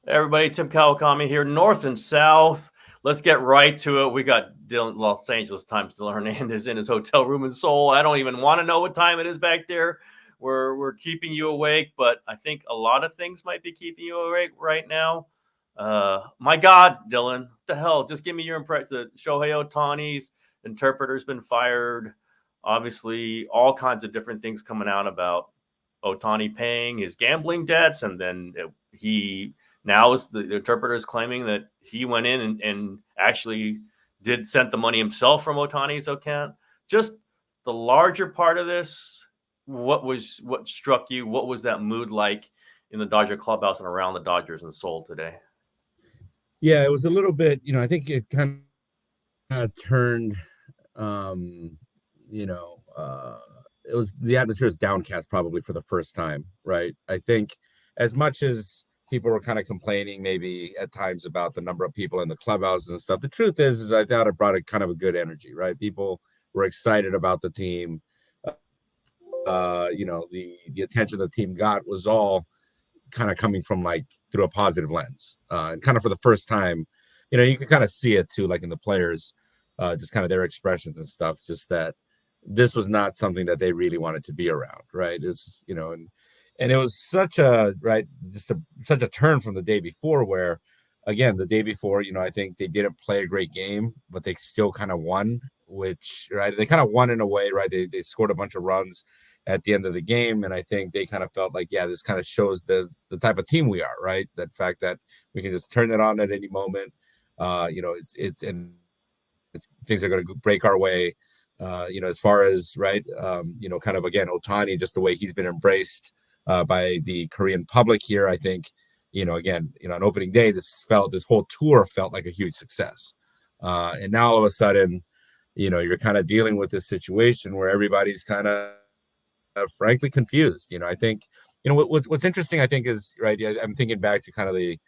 Everybody, Tim Kawakami here, North and South. Let's get right to it. We got Los Angeles Times Dylan Hernandez in his hotel room in Seoul. I don't even want to know what time it is back there. We're keeping you awake, but I think a lot of things might be keeping you awake right now. My God, Dylan, what the hell? Just give me your impression. The Shohei Ohtani's interpreter's been fired. Obviously, all kinds of different things coming out about Ohtani paying his gambling debts, and then he now is the interpreter is claiming that he went in and actually sent the money himself from Ohtani's account. Just the larger part of this, what struck you? What was that mood like in the Dodger clubhouse and around the Dodgers and Seoul today? Yeah, it was a little bit, I think it kind of turned, it was the atmosphere is downcast probably for the first time, right? I think as much as people were kind of complaining maybe at times about the number of people in the clubhouses and stuff, the truth is I thought it brought a kind of a good energy, right? People were excited about the team. The attention the team got was all kind of coming from like through a positive lens, and kind of for the first time, you can kind of see it too, like in the players, just kind of their expressions and stuff, just that this was not something that they really wanted to be around, right? It's and it was such a such a turn from the day before, where again the day before, I think they didn't play a great game, but they still kind of won, which right they kind of won in a way, right? They scored a bunch of runs at the end of the game, and I think they kind of felt like, yeah, this kind of shows the type of team we are, right? That fact that we can just turn it on at any moment. Things are going to break our way. As far as right, kind of again Ohtani, just the way he's been embraced by the Korean public here, I think, again, on opening day, this whole tour felt like a huge success, and now all of a sudden, you're kind of dealing with this situation where everybody's kind of frankly confused. I think, what's interesting, I think, is right. I'm thinking back to kind of the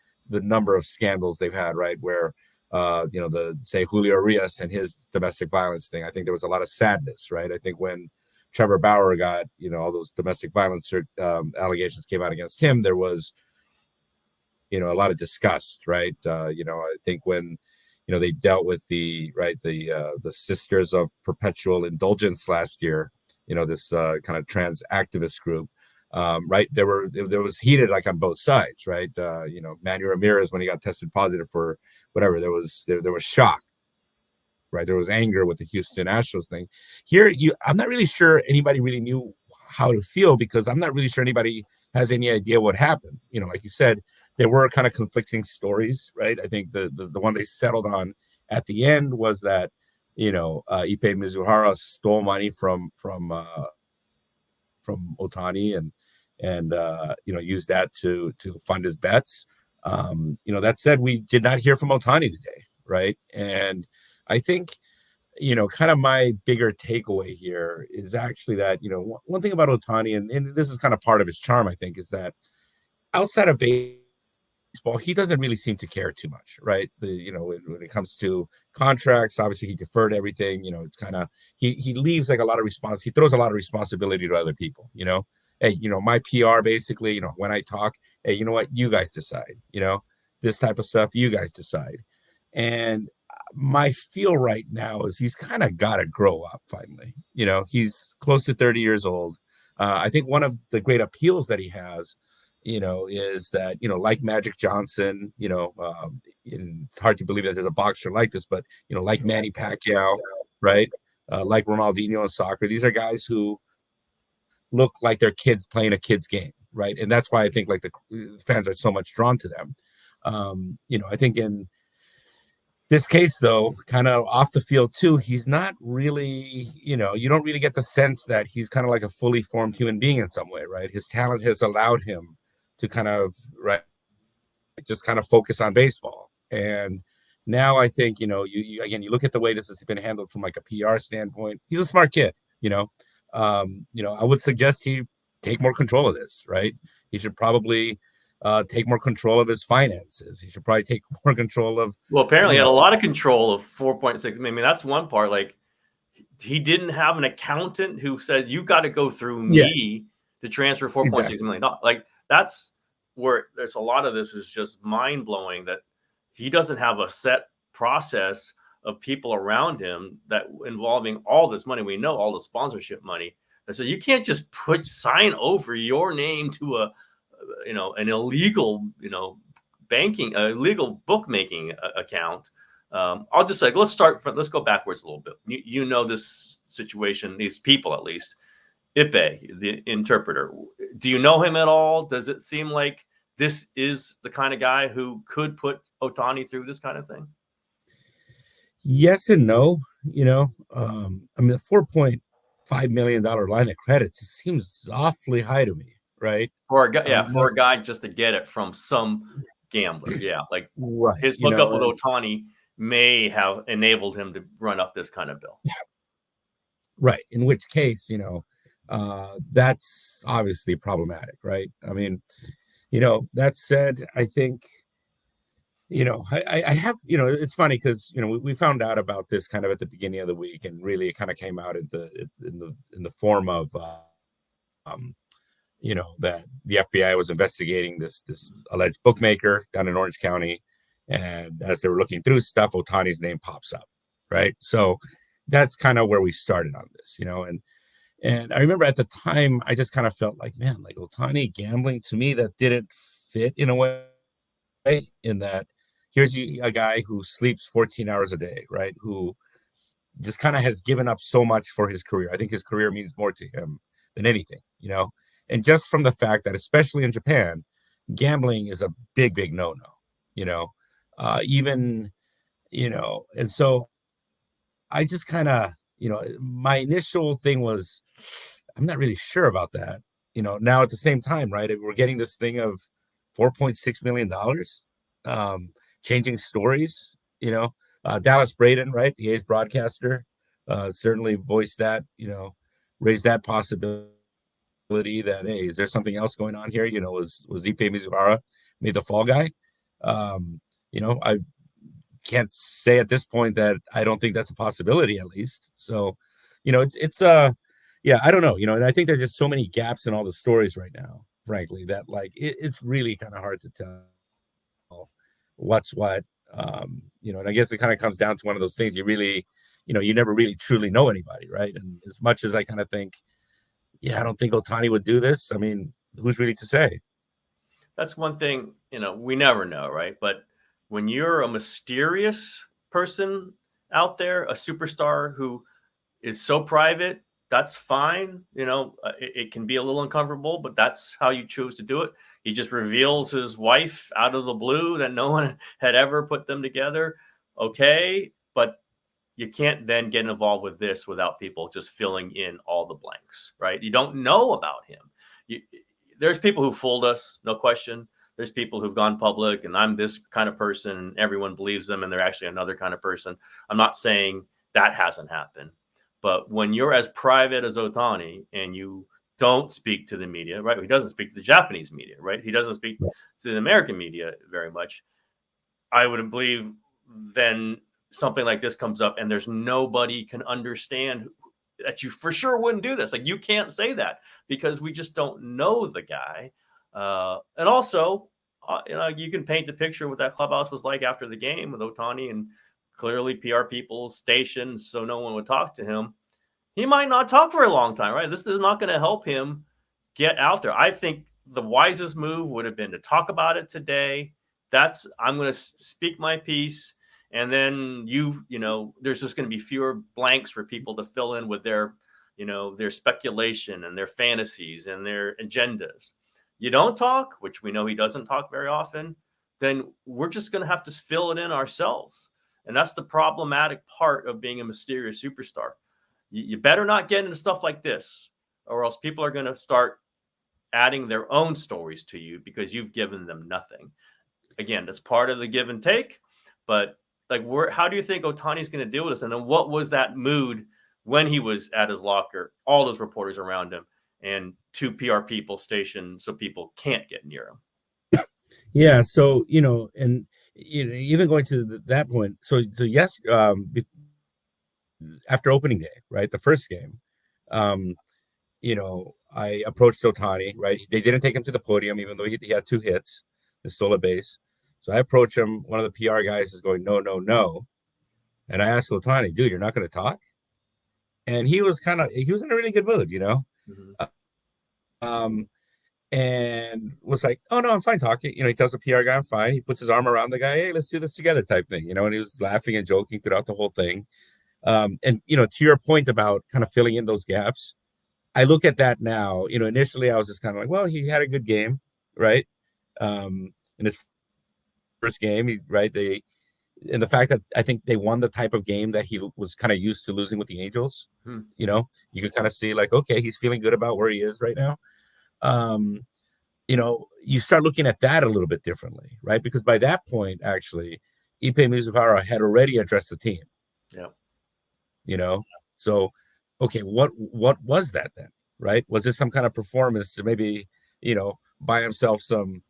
number of scandals they've had, right, where the say Julio Urias and his domestic violence thing. I think there was a lot of sadness, right? I think when Trevor Bauer got all those domestic violence allegations came out against him, there was a lot of disgust, right? I think when they dealt with the Sisters of Perpetual Indulgence last year, this kind of trans activist group, right? There was heated like on both sides, right? Manny Ramirez, when he got tested positive for whatever, there was shock, right? There was anger with the Houston Astros thing. Here, I'm not really sure anybody really knew how to feel, because I'm not really sure anybody has any idea what happened. Like you said, there were kind of conflicting stories, right? I think the one they settled on at the end was that Ippei Mizuhara stole money from Ohtani and used that to fund his bets. That said, we did not hear from Ohtani today, right? And I think kind of my bigger takeaway here is actually that one thing about Ohtani, and this is kind of part of his charm, I think, is that outside of baseball, he doesn't really seem to care too much, right? When it comes to contracts, obviously he deferred everything. It's kind of he leaves like a lot of he throws a lot of responsibility to other people. Hey, my PR basically, when I talk, hey, you know what, you guys decide. This type of stuff, you guys decide. And my feel right now is he's kind of got to grow up finally. He's close to 30 years old. I think one of the great appeals that he has, is that, like Magic Johnson, it's hard to believe that there's a boxer like this, but, like Manny Pacquiao, right? Like Ronaldinho in soccer. These are guys who look like they're kids playing a kid's game, right? And that's why I think like the fans are so much drawn to them. I think in this case, though, kind of off the field too, he's not really, you don't really get the sense that he's kind of like a fully formed human being in some way, right? His talent has allowed him to kind of, right, just kind of focus on baseball. And now I think, you look at the way this has been handled from like a PR standpoint. He's a smart kid, I would suggest he take more control of this, right? He should probably take more control of his finances. He should probably take more control of. Well, apparently he had a lot of control of 4.6. I mean, that's one part. Like, he didn't have an accountant who says you got to go through me to transfer $4.6 million. Like, that's where there's a lot of this is just mind blowing that he doesn't have a set process of people around him that involving all this money. We know all the sponsorship money. And so you can't just sign over your name to an illegal, banking, illegal bookmaking account. I'll just say, let's go backwards a little bit. You know this situation, these people at least. Ipe, the interpreter. Do you know him at all? Does it seem like this is the kind of guy who could put Ohtani through this kind of thing? Yes and no. I mean, the $4.5 million line of credit seems awfully high to me, right? For a guy just to get it from some gambler. Yeah, like right. His hookup with Ohtani may have enabled him to run up this kind of bill. Right. In which case, that's obviously problematic, right? I mean, that said, I think, I have, it's funny because, we found out about this kind of at the beginning of the week, and really it kind of came out in the form of, that the FBI was investigating this alleged bookmaker down in Orange County. And as they were looking through stuff, Ohtani's name pops up, right? So that's kind of where we started on this, and I remember at the time, I just kind of felt like, man, like Ohtani gambling, to me, that didn't fit in a way, in that here's a guy who sleeps 14 hours a day, right? Who just kind of has given up so much for his career. I think his career means more to him than anything, and just from the fact that, especially in Japan, gambling is a big, big no-no, even, and so I just kind of, my initial thing was, I'm not really sure about that. Now at the same time, right, we're getting this thing of $4.6 million, changing stories, Dallas Braden, right, the A's broadcaster, certainly voiced that, raised that possibility that, hey, is there something else going on here? Was Ipe Mizuhara made the fall guy? I can't say at this point that I don't think that's a possibility, at least. So, it's yeah, I don't know, and I think there's just so many gaps in all the stories right now, frankly, that like it's really kind of hard to tell what's what. And I guess it kind of comes down to one of those things you really, you never really truly know anybody, right? And as much as I kind of think, yeah, I don't think Ohtani would do this, I mean, who's really to say? That's one thing, we never know, right? But when you're a mysterious person out there, a superstar who is so private, that's fine. It can be a little uncomfortable, but that's how you choose to do it. He just reveals his wife out of the blue that no one had ever put them together. Okay, but you can't then get involved with this without people just filling in all the blanks, right? You don't know about him. There's people who fooled us, no question. There's people who've gone public and I'm this kind of person and everyone believes them and they're actually another kind of person. I'm not saying that hasn't happened. But when you're as private as Ohtani and you don't speak to the media, right? He doesn't speak to the Japanese media, right? He doesn't speak to the American media very much. I would believe then something like this comes up and there's nobody can understand that you for sure wouldn't do this. Like you can't say that because we just don't know the guy. And also, you can paint the picture what that clubhouse was like after the game with Ohtani and clearly PR people stationed so no one would talk to him. He might not talk for a long time, right? This is not going to help him get out there. I think the wisest move would have been to talk about it today. I'm going to speak my piece. And then there's just going to be fewer blanks for people to fill in with their speculation and their fantasies and their agendas. You don't talk, which we know he doesn't talk very often, then we're just going to have to fill it in ourselves. And that's the problematic part of being a mysterious superstar. You better not get into stuff like this, or else people are going to start adding their own stories to you because you've given them nothing. Again, that's part of the give and take. But how do you think Ohtani's going to deal with this? And then what was that mood when he was at his locker, all those reporters around him, and two PR people stationed so people can't get near him? Yeah. So, and even going to that point. So yes, after opening day, right, the first game, I approached Ohtani, right? They didn't take him to the podium, even though he had 2 hits and stole a base. So I approach him. One of the PR guys is going, no, no, no. And I asked Ohtani, dude, you're not going to talk? And he was in a really good mood, Mm-hmm. um, and was like, oh, no, I'm fine talking. He tells the PR guy, I'm fine. He puts his arm around the guy. Hey, let's do this together type thing, and he was laughing and joking throughout the whole thing. And, to your point about kind of filling in those gaps, I look at that now, initially I was just kind of like, well, he had a good game, right? In his first game, and the fact that I think they won the type of game that he was kind of used to losing with the Angels, Hmm. you can kind of see like, okay, he's feeling good about where he is right now. You start looking at that a little bit differently, right? Because by that point, actually, Ipe Mizuhara had already addressed the team. Yeah. So, okay, what was that then, right? Was this some kind of performance to maybe, buy himself some,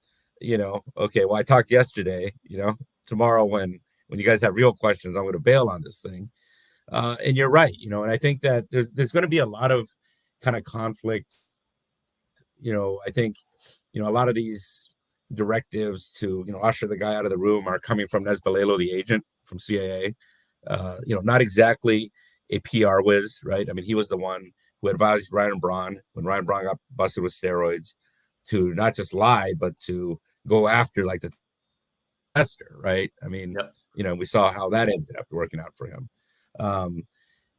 okay, well, I talked yesterday, tomorrow when you guys have real questions, I'm going to bail on this thing. And you're right, and I think that there's going to be a lot of kind of conflict. I think, a lot of these directives to, usher the guy out of the room are coming from Nes Balelo, the agent from CAA. Not exactly a PR whiz, right? I mean, he was the one who advised Ryan Braun when Ryan Braun got busted with steroids to not just lie, but to go after like the tester, right? I mean, Yep. We saw how that ended up working out for him.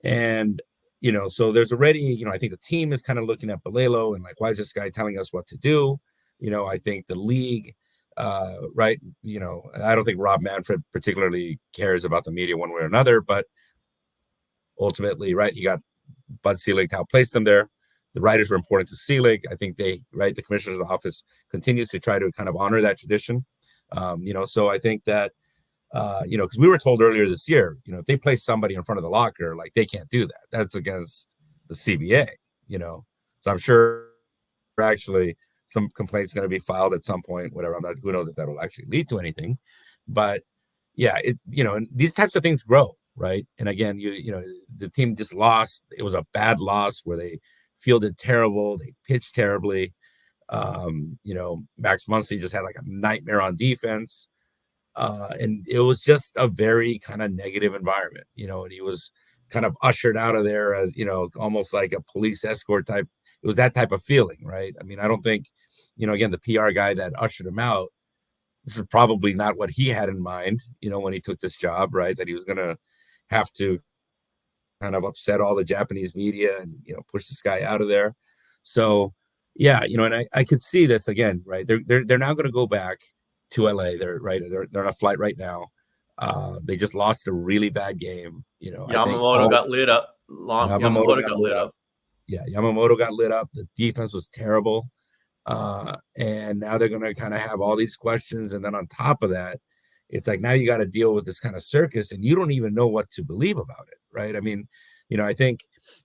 And so there's already, I think the team is kind of looking at Balelo and like, why is this guy telling us what to do? I think the league, right, I don't think Rob Manfred particularly cares about the media one way or another, but ultimately, right, he got Bud Selig to outplace them there. The writers were important to Selig. I think the commissioner's office continues to try to kind of honor that tradition. So I think that, because we were told earlier this year, if they place somebody in front of the locker, like they can't do that. That's against the CBA, So I'm sure actually some complaints going to be filed at some point, whatever. Who knows if that will actually lead to anything, but yeah, and these types of things grow, right? And again, the team just lost. It was a bad loss where they fielded terrible, they pitched terribly. Max Muncy just had like a nightmare on defense. And it was just a very kind of negative environment, and he was kind of ushered out of there as, almost like a police escort type. It was that type of feeling, right? I mean, I don't think, again, the PR guy that ushered him out, this is probably not what he had in mind, when he took this job, right? That he was going to have to kind of upset all the Japanese media and, push this guy out of there. So, yeah, and I could see this again, right? They're now going to go back to LA. They're on a flight right now. They just lost a really bad game. I think Yamamoto got lit up. Yamamoto Yamamoto got lit up. Yeah, Yamamoto got lit up. The defense was terrible. And now they're going to kind of have all these questions. And then on top of that, it's like now you got to deal with this kind of circus and you don't even know what to believe about it. Right. I mean, I think,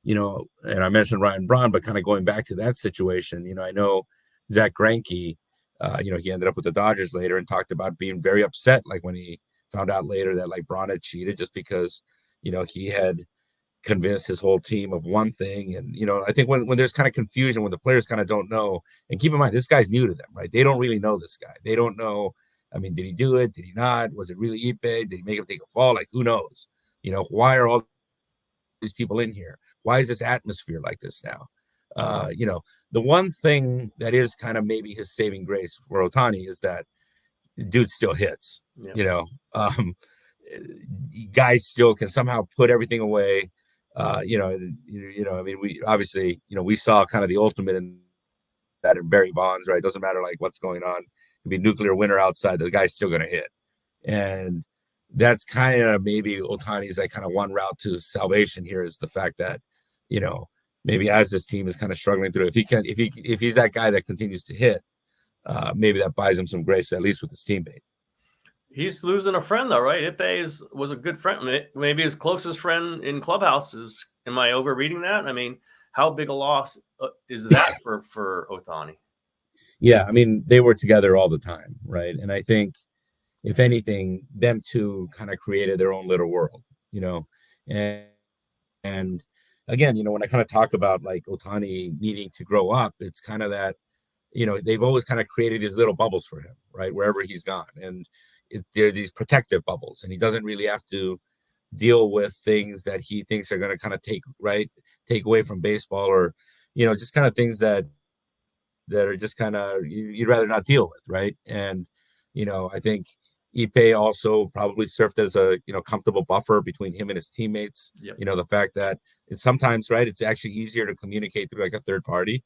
and I mentioned Ryan Braun, but kind of going back to that situation, I know Zach Greinke, he ended up with the Dodgers later and talked about being very upset. Like when he found out later that like Braun had cheated just because, he had convinced his whole team of one thing. And, I think when there's kind of confusion, when the players kind of don't know, and keep in mind, this guy's new to them, right? They don't really know this guy. They don't know. I mean, did he do it? Did he not? Was it really Ipe? Did he make him take a fall? Like, who knows? Why are all these people in here? Why is this atmosphere like this now? The one thing that is kind of maybe his saving grace for Ohtani is that dude still hits, guys still can somehow put everything away. I mean, we obviously, we saw kind of the ultimate in that in Barry Bonds, right? It doesn't matter like what's going on. It could be nuclear winter outside, the guy's still going to hit. And that's kind of maybe Ohtani's like kind of one route to salvation here is the fact that, maybe as this team is kind of struggling through, if he's that guy that continues to hit, maybe that buys him some grace, at least with his teammate. He's losing a friend though, right? Ipe was a good friend, maybe his closest friend in clubhouses. Am I overreading that? I mean, how big a loss is that for Ohtani? Yeah, I mean, they were together all the time, right? And I think, if anything, them two kind of created their own little world, and again, when I kind of talk about like Ohtani needing to grow up, it's kind of that, they've always kind of created these little bubbles for him, right? Wherever he's gone. And they're these protective bubbles, and he doesn't really have to deal with things that he thinks are going to kind of take away from baseball, or, just kind of things that are just kind of you'd rather not deal with, right? And I think Ipe also probably served as a comfortable buffer between him and his teammates. Yep. The fact that it's sometimes, right, it's actually easier to communicate through like a third party,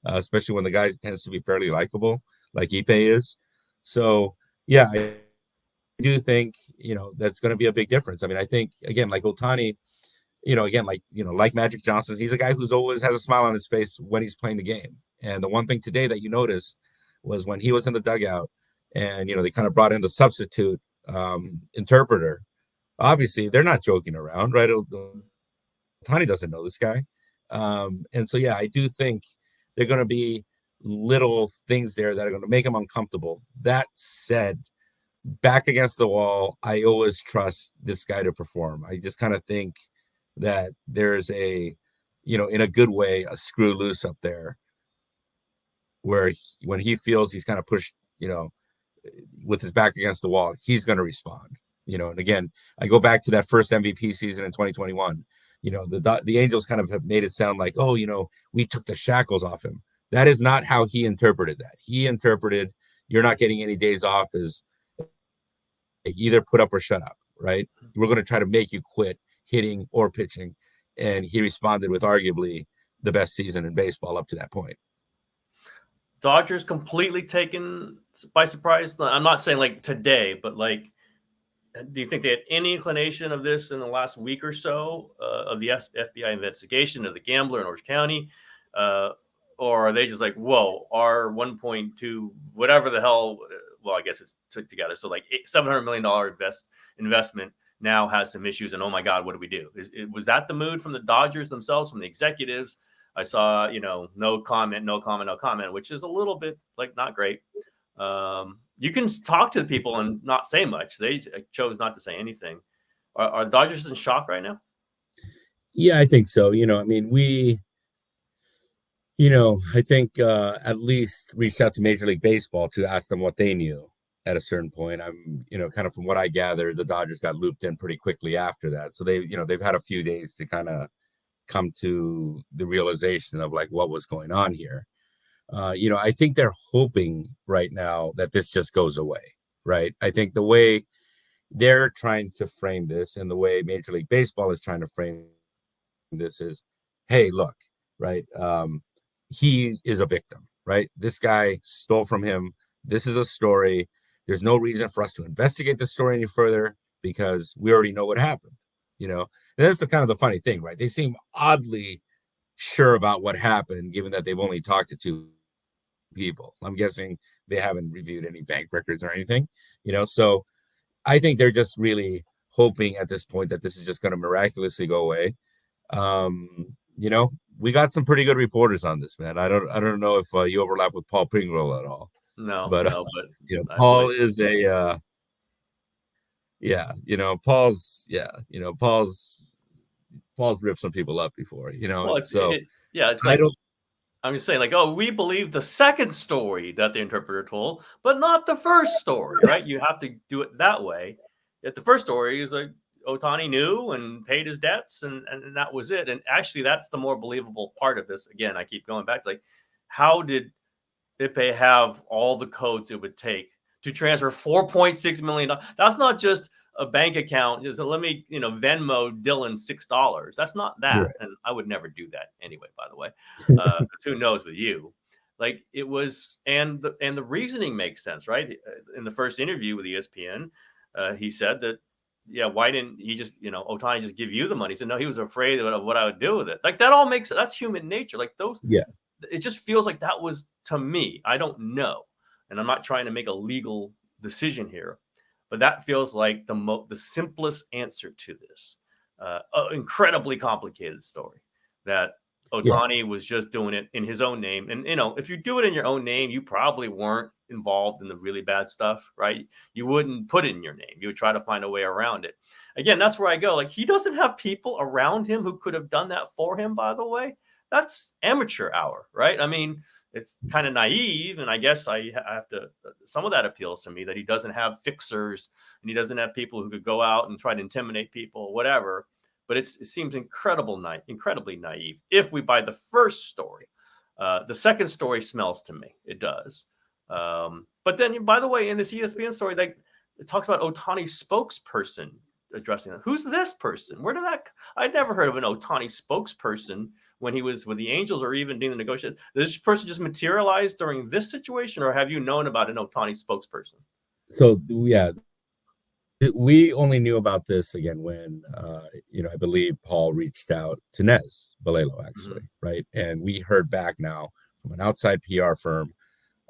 especially when the guy tends to be fairly likable, like Ipe is. So yeah, I do think that's going to be a big difference. I mean, I think again, like Ohtani, like Magic Johnson, he's a guy who's always has a smile on his face when he's playing the game. And the one thing today that you noticed was when he was in the dugout and, they kind of brought in the substitute interpreter. Obviously, they're not joking around, right? Ohtani doesn't know this guy. And so, yeah, I do think they're going to be little things there that are going to make him uncomfortable. That said, back against the wall, I always trust this guy to perform. I just kind of think that there's in a good way, a screw loose up there where when he feels he's kind of pushed, with his back against the wall, he's going to respond. And again, I go back to that first MVP season in 2021. The Angels kind of have made it sound like, oh, we took the shackles off him. That is not how he interpreted that. He interpreted you're not getting any days off as either put up or shut up, right? We're going to try to make you quit hitting or pitching. And he responded with arguably the best season in baseball up to that point. Dodgers completely taken by surprise. I'm not saying like today, but like, do you think they had any inclination of this in the last week or so of the FBI investigation of the gambler in Orange County? Or are they just like, whoa, our 1.2, whatever the hell, well, I guess it's took together. So like $700 million investment now has some issues, and oh my God, what do we do? Was that the mood from the Dodgers themselves, from the executives? I saw, no comment, which is a little bit like not great. You can talk to the people and not say much. They chose not to say anything. Are Dodgers in shock right now? Yeah, I think so. I mean, I think at least reached out to Major League Baseball to ask them what they knew at a certain point. I'm, kind of from what I gathered, the Dodgers got looped in pretty quickly after that. So they've had a few days to kind of come to the realization of like what was going on here. I think they're hoping right now that this just goes away, right? I think the way they're trying to frame this and the way Major League Baseball is trying to frame this is, hey, look, right? He is a victim, right? This guy stole from him. This is a story. There's no reason for us to investigate the story any further because we already know what happened, And that's the kind of the funny thing, right? They seem oddly sure about what happened, given that they've only talked to two people. I'm guessing they haven't reviewed any bank records or anything, So I think they're just really hoping at this point that this is just going to miraculously go away. We got some pretty good reporters on this, man. I don't know if you overlap with Paul Pringle at all. No, but Paul is a Paul's ripped some people up before, Well, it's like I'm just saying, like, oh, we believe the second story that the interpreter told, but not the first story, right? You have to do it that way. If the first story is like Ohtani knew and paid his debts, and that was it. And actually, that's the more believable part of this. Again, I keep going back to like, how did Ipe have all the codes it would take to transfer $4.6 million? That's not just a bank account. Just let me, Venmo Dylan $6. That's not that. Right. And I would never do that anyway, by the way. Who knows with you? Like it was, and the reasoning makes sense, right? In the first interview with ESPN, he said that, yeah, why didn't he just, Ohtani just give you the money? He said, no, he was afraid of what I would do with it. Like that all makes, that's human nature. Like those, yeah. It just feels like that was, to me, I don't know. And I'm not trying to make a legal decision here, but that feels like the simplest answer to this incredibly complicated story that Yeah. Ohtani was just doing it in his own name. And, if you do it in your own name, you probably weren't involved in the really bad stuff, right? You wouldn't put it in your name. You would try to find a way around it. Again, that's where I go. Like, he doesn't have people around him who could have done that for him, by the way. That's amateur hour, right? I mean, it's kind of naive. And I guess I have to, some of that appeals to me, that he doesn't have fixers and he doesn't have people who could go out and try to intimidate people, whatever. But it seems incredibly naive if we buy the first story. The second story smells to me. It does. But then, by the way, in this ESPN story, it talks about Ohtani's spokesperson addressing it. Who's this person? Where did that? I'd never heard of an Ohtani spokesperson when he was with the Angels or even doing the negotiation. Did this person just materialize during this situation, or have you known about an Ohtani spokesperson? So, yeah. We only knew about this again when, I believe Paul reached out to Nez Balelo, actually, right? And we heard back now from an outside PR firm,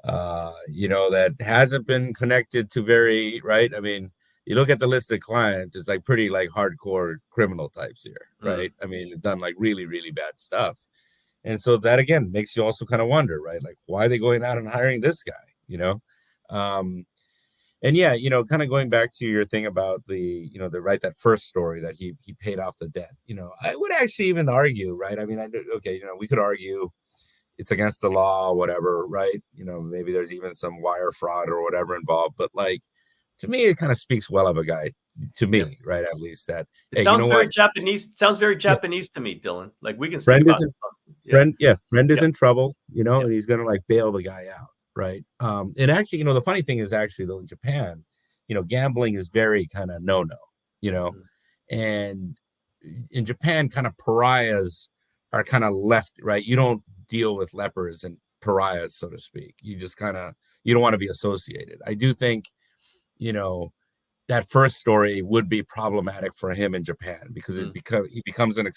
that hasn't been connected to very, right? I mean, you look at the list of clients, it's like pretty like hardcore criminal types here, right? I mean, they've done like really, really bad stuff. And so that, again, makes you also kind of wonder, right? Like, why are they going out and hiring this guy, And yeah, kind of going back to your thing about that first story that he paid off the debt. I would actually even argue, right? I mean, we could argue it's against the law, whatever, right? Maybe there's even some wire fraud or whatever involved, but like, to me, it kind of speaks well of a guy, to me, right? At least that. It sounds very Japanese. Sounds very Japanese to me, Dylan. Like, we can speak friend about friend is in trouble, and he's gonna like bail the guy out. Right. And actually, the funny thing is actually, though, in Japan, gambling is very kind of no, and in Japan, kind of pariahs are kind of left, right? You don't deal with lepers and pariahs, so to speak. You just you don't want to be associated. I do think, that first story would be problematic for him in Japan because he becomes an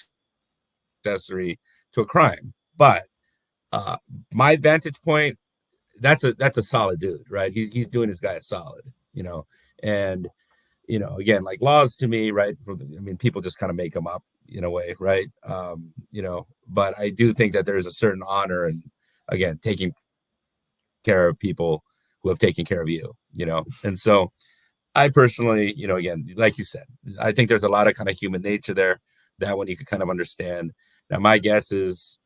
accessory to a crime. But my vantage point, that's a solid dude, right? He's doing his guy a solid, and again, like, laws to me, right? People just kind of make them up in a way, right? But I do think that there's a certain honor and, again, taking care of people who have taken care of you, and so I personally, again, like you said, I think there's a lot of kind of human nature there, that one you could kind of understand. Now, my guess is,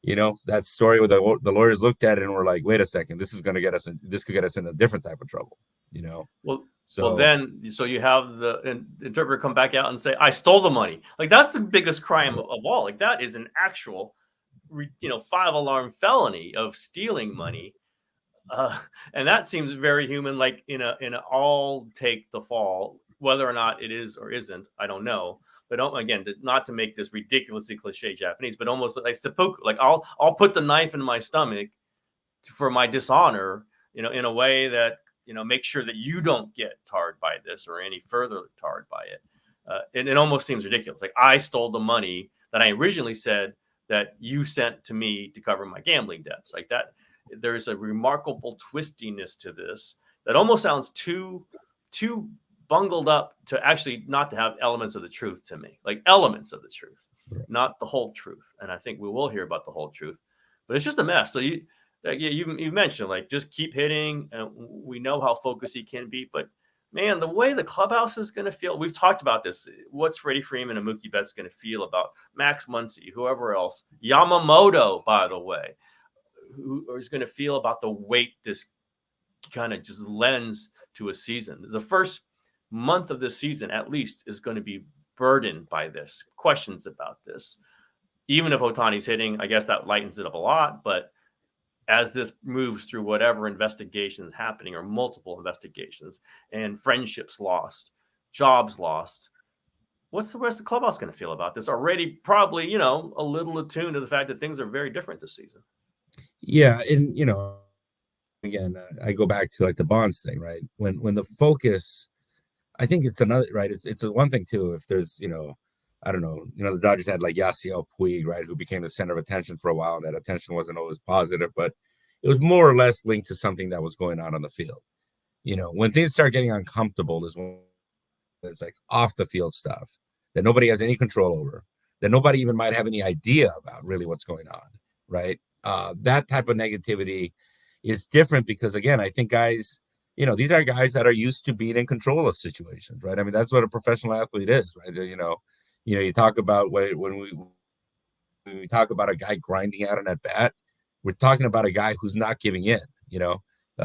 that story where the lawyers looked at it and were like, wait a second, this could get us in a different type of trouble, So then you have the interpreter come back out and say, I stole the money. Like, that's the biggest crime of all. Like, that is an actual, 5-alarm felony of stealing money. And that seems very human, like in a all take the fall, whether or not it is or isn't, I don't know. But again, not to make this ridiculously cliche Japanese, but almost like seppuku. Like, I'll put the knife in my stomach for my dishonor, in a way that, make sure that you don't get tarred by this or any further tarred by it. And it almost seems ridiculous. Like, I stole the money that I originally said that you sent to me to cover my gambling debts. Like that, there's a remarkable twistiness to this that almost sounds too bungled up to actually not to have elements of the truth to me, like elements of the truth, not the whole truth. And I think we will hear about the whole truth, but it's just a mess. So you mentioned, like, just keep hitting, and we know how focused he can be, but man, the way the clubhouse is going to feel, we've talked about this. What's Freddie Freeman and Mookie Betts going to feel about Max Muncy, whoever else, Yamamoto, by the way, who is going to feel about the weight this kind of just lends to a season. The first month of this season, at least, is going to be burdened by this, questions about this. Even if Ohtani's hitting, I guess that lightens it up a lot. But as this moves through whatever investigation is happening, or multiple investigations, and friendships lost, jobs lost, what's the rest of the clubhouse going to feel about this? Already probably, a little attuned to the fact that things are very different this season. Yeah. And, again, I go back to like the Bonds thing, right? When the focus, I think it's another, right? It's a one thing too, if there's, I don't know, the Dodgers had like Yasiel Puig, right, who became the center of attention for a while, and that attention wasn't always positive, but it was more or less linked to something that was going on the field. When things start getting uncomfortable is when it's like off the field stuff that nobody has any control over, that nobody even might have any idea about really what's going on, right? That type of negativity is different because, again, I think guys, these are guys that are used to being in control of situations, right? I mean, that's what a professional athlete is, right? You talk about when we talk about a guy grinding out an at bat, we're talking about a guy who's not giving in.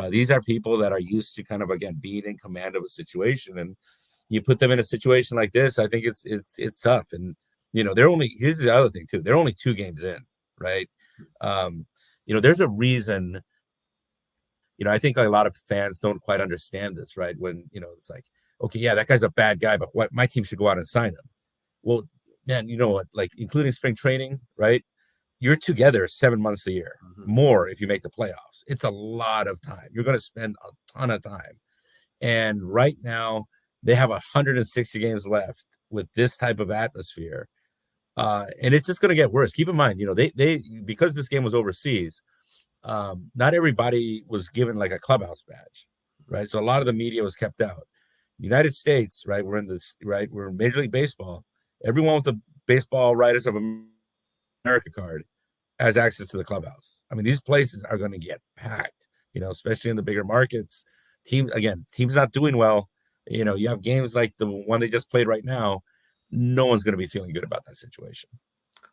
These are people that are used to kind of, again, being in command of a situation, and you put them in a situation like this. I think it's tough. And here's the other thing too. They're only 2 games in, right? There's a reason. I think a lot of fans don't quite understand this, right? When it's like, okay, yeah, that guy's a bad guy, but what, my team should go out and sign him. Well, man, you know what? Like, including spring training, right? You're together 7 months a year, more if you make the playoffs. It's a lot of time. You're going to spend a ton of time. And right now, they have 160 games left with this type of atmosphere. And it's just going to get worse. Keep in mind, they because this game was overseas, not everybody was given like a clubhouse badge, right? So a lot of the media was kept out. United States, right? We're in Major League Baseball. Everyone with the Baseball Writers of America card has access to the clubhouse. I mean, these places are going to get packed, especially in the bigger markets. Teams not doing well. You have games like the one they just played right now. No one's going to be feeling good about that situation.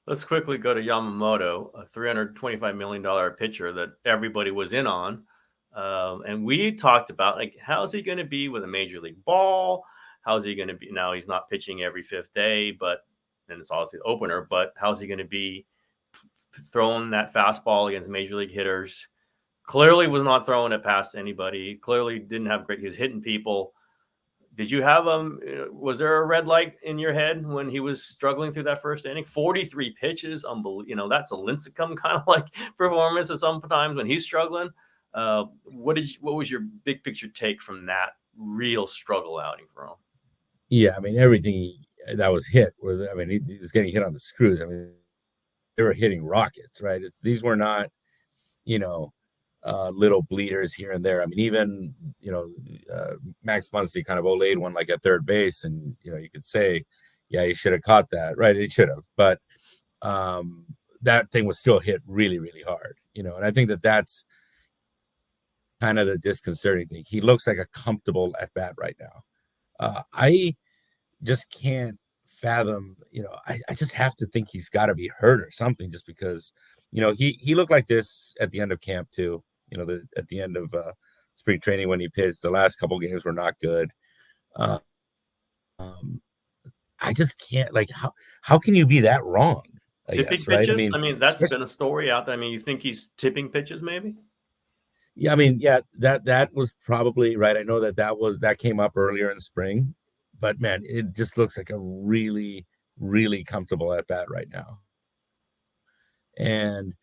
Let's quickly go to Yamamoto, a $325 million pitcher that everybody was in on. And we talked about, like, how's he going to be with a major league ball? How's he going to be? Now, he's not pitching every 5th day, and it's obviously the opener, but how's he going to be throwing that fastball against major league hitters? Clearly was not throwing it past anybody. Clearly didn't have he was hitting people. Did you have was there a red light in your head when he was struggling through that first inning? 43 pitches, unbelievable. That's a Lincecum kind of like performance at sometimes when he's struggling. What was your big picture take from that real struggle outing for him? Yeah, I mean, everything that was hit he was getting hit on the screws. I mean, they were hitting rockets, right? These were not, little bleeders here and there. I mean, even Max Muncy kind of olayed one like at third base, and you could say, yeah, he should have caught that, right? He should have, but that thing was still hit really, really hard, and I think that's kind of the disconcerting thing. He looks like a comfortable at bat right now. I just can't fathom, I just have to think he's got to be hurt or something, just because he looked like this at the end of camp too. At the end of spring training when he pitched, the last couple games were not good. I just can't, like, how can you be that wrong? Tipping pitches? Right? That's been a story out there. You think he's tipping pitches maybe? Yeah, that was probably right. I know that came up earlier in spring, but man, it just looks like a really, really comfortable at bat right now. And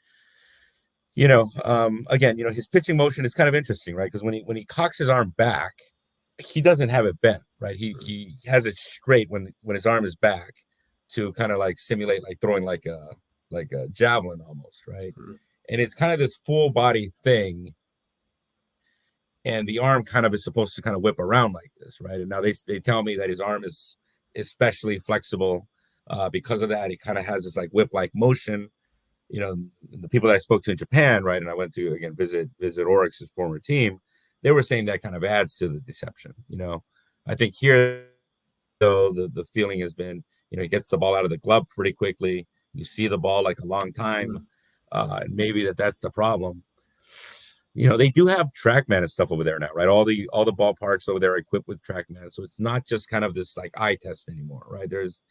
again, his pitching motion is kind of interesting, right? Because when he cocks his arm back, he doesn't have it bent, right? He has it straight when his arm is back to kind of like simulate like throwing like a javelin almost, right? And it's kind of this full body thing, and the arm kind of is supposed to kind of whip around like this, right? And now they tell me that his arm is especially flexible because of that. He kind of has this like whip-like motion. The people that I spoke to in Japan, right, and I went to again visit Oryx's former team, they were saying that kind of adds to the deception. I think here though the feeling has been, he gets the ball out of the glove pretty quickly. You see the ball like a long time, and maybe that's the problem. They do have TrackMan and stuff over there now, right? All the ballparks over there are equipped with TrackMan, so it's not just kind of this like eye test anymore, right? There is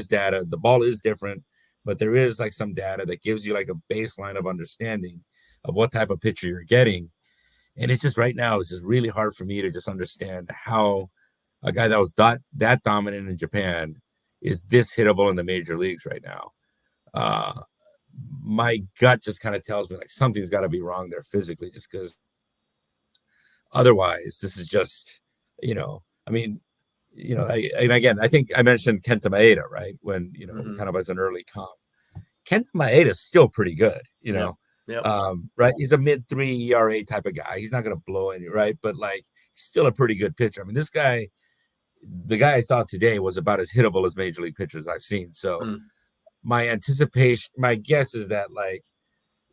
data. The ball is different, but there is like some data that gives you like a baseline of understanding of what type of pitcher you're getting. And it's just right now, it's just really hard for me to just understand how a guy that was that dominant in Japan is this hittable in the major leagues right now. My gut just kind of tells me like something's got to be wrong there physically, just because otherwise this is just, and again, I think I mentioned Kenta Maeda, right? When, kind of as an early comp. Kenta Maeda is still pretty good, right? He's a mid-3 ERA type of guy. He's not going to blow any, right? But like, he's still a pretty good pitcher. This guy, the guy I saw today was about as hittable as major league pitchers I've seen. So, my guess is that like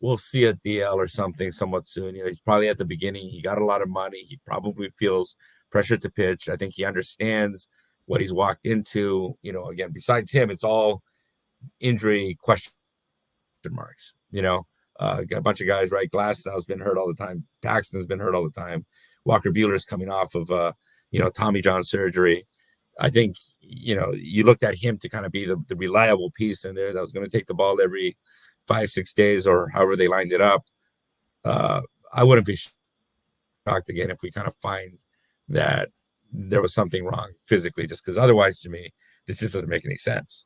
we'll see a DL or something somewhat soon. He's probably at the beginning. He got a lot of money. He probably feels pressure to pitch. I think he understands what he's walked into. Again, besides him, it's all injury question marks. Got a bunch of guys, right? Glasnow's been hurt all the time. Paxton's been hurt all the time. Walker Buehler's coming off of Tommy John surgery. I think you looked at him to kind of be the reliable piece in there that was going to take the ball every 5-6 days or however they lined it up. I wouldn't be shocked again if we kind of find that there was something wrong physically, just because otherwise, to me, this just doesn't make any sense.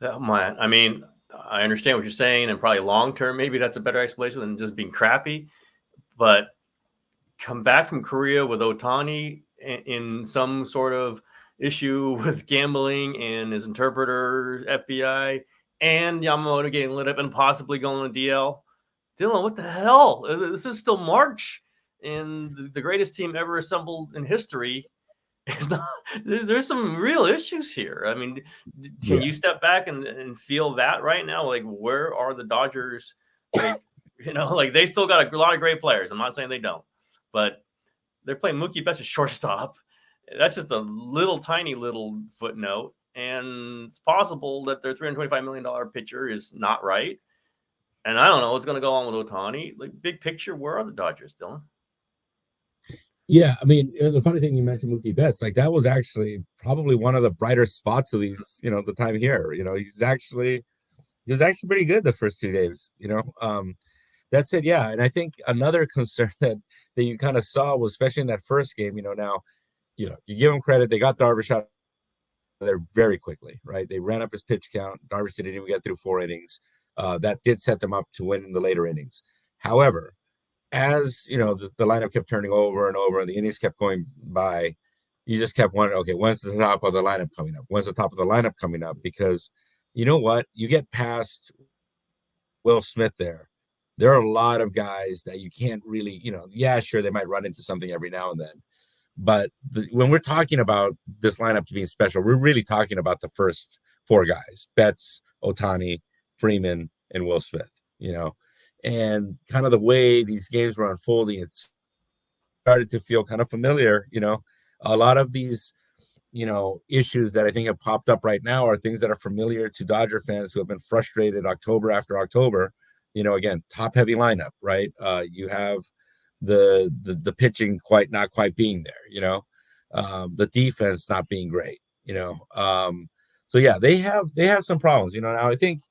I mean, I understand what you're saying, and probably long term, maybe that's a better explanation than just being crappy. But come back from Korea with Ohtani in some sort of issue with gambling and his interpreter, FBI, and Yamamoto getting lit up and possibly going to DL. Dylan, what the hell? This is still March, and the greatest team ever assembled in history is not. There's some real issues here. I mean, can you step back and feel that right now? Like, where are the Dodgers? Like, they still got a lot of great players. I'm not saying they don't, but they're playing Mookie Betts as shortstop. That's just a tiny little footnote. And it's possible that their $325 million pitcher is not right. And I don't know what's going to go on with Ohtani. Like, big picture, where are the Dodgers, Dylan? Yeah, I mean, the funny thing you mentioned Mookie Betts, like that was actually probably one of the brighter spots of these, the time here. He was actually pretty good the first 2 days. That said, yeah, and I think another concern that you kind of saw was, especially in that first game, now, you give them credit, they got Darvish out there very quickly, right? They ran up his pitch count. Darvish didn't even get through 4 innings. That did set them up to win in the later innings. However, as the lineup kept turning over and over and the innings kept going by, you just kept wondering, okay, when's the top of the lineup coming up? When's the top of the lineup coming up? Because you know what? You get past Will Smith there. There are a lot of guys that you can't really, sure, they might run into something every now and then. But when we're talking about this lineup being special, we're really talking about the first 4 guys: Betts, Ohtani, Freeman, and Will Smith, and kind of the way these games were unfolding, it started to feel kind of familiar. A lot of these, issues that I think have popped up right now are things that are familiar to Dodger fans who have been frustrated October after October. Again, top heavy lineup, right? You have the pitching not quite being there, the defense not being great, so yeah, they have some problems, now I think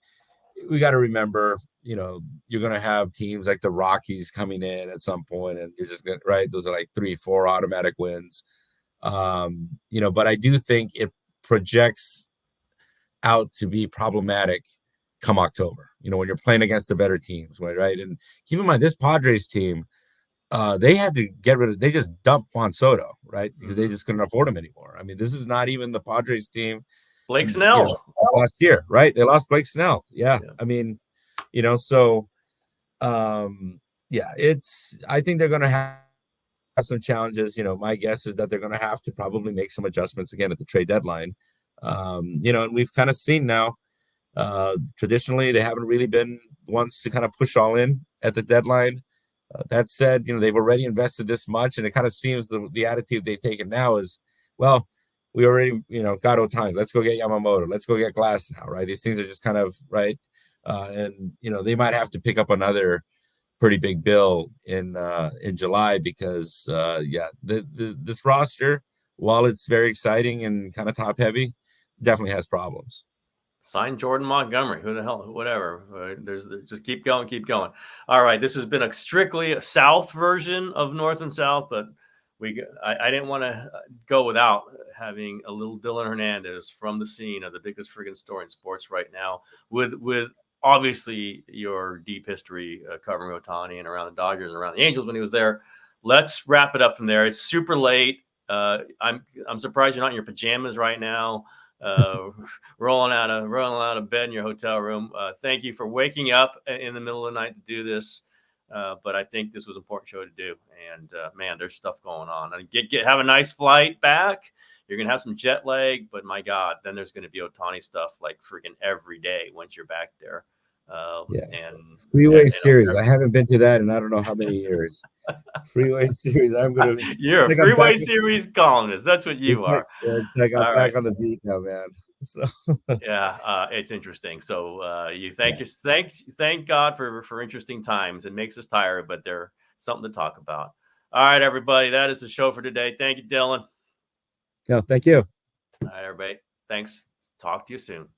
we got to remember, you're going to have teams like the Rockies coming in at some point, and you're just going to, right, those are like 3-4 automatic wins, but I do think it projects out to be problematic come October, when you're playing against the better teams, right? And keep in mind, this Padres team, they had to they just dumped Juan Soto, right? Because they just couldn't afford him anymore. I mean, this is not even the Padres team. Blake Snell last year, right? They lost Blake Snell. Yeah. I mean, so I think they're going to have some challenges. My guess is that they're going to have to probably make some adjustments again at the trade deadline. And we've kind of seen now, traditionally, they haven't really been ones to kind of push all in at the deadline. That said, they've already invested this much, and it kind of seems the attitude they've taken now is, well, we already, got Ohtani. Let's go get Yamamoto. Let's go get Glasnow, right? These things are just kind of right. And, they might have to pick up another pretty big bill in July because, this roster, while it's very exciting and kind of top heavy, definitely has problems. Sign Jordan Montgomery. Who the hell? Whatever. There's just keep going. All right. This has been strictly a South version of North and South, but I didn't want to go without having a little Dylan Hernandez from the scene of the biggest friggin' story in sports right now, with obviously your deep history covering Ohtani and around the Dodgers and around the Angels when he was there. Let's wrap it up from there. It's super late. I'm surprised you're not in your pajamas right now. Rolling out of bed in your hotel room. Thank you for waking up in the middle of the night to do this. but I think this was an important show to do. And man, there's stuff going on. And have a nice flight back. You're gonna have some jet lag, but my God, then there's gonna be Ohtani stuff like freaking every day once you're back there. And Freeway Series. I haven't been to that in I don't know how many years. Freeway Series. I'm gonna. You're a Freeway Series columnist. That's what you are. It's like I'm back on the beat now, man. So yeah, it's interesting. So you thank God for interesting times. It makes us tired, but they're something to talk about. All right, everybody, that is the show for today. Thank you, Dylan. No, thank you. All right, everybody. Thanks. Talk to you soon.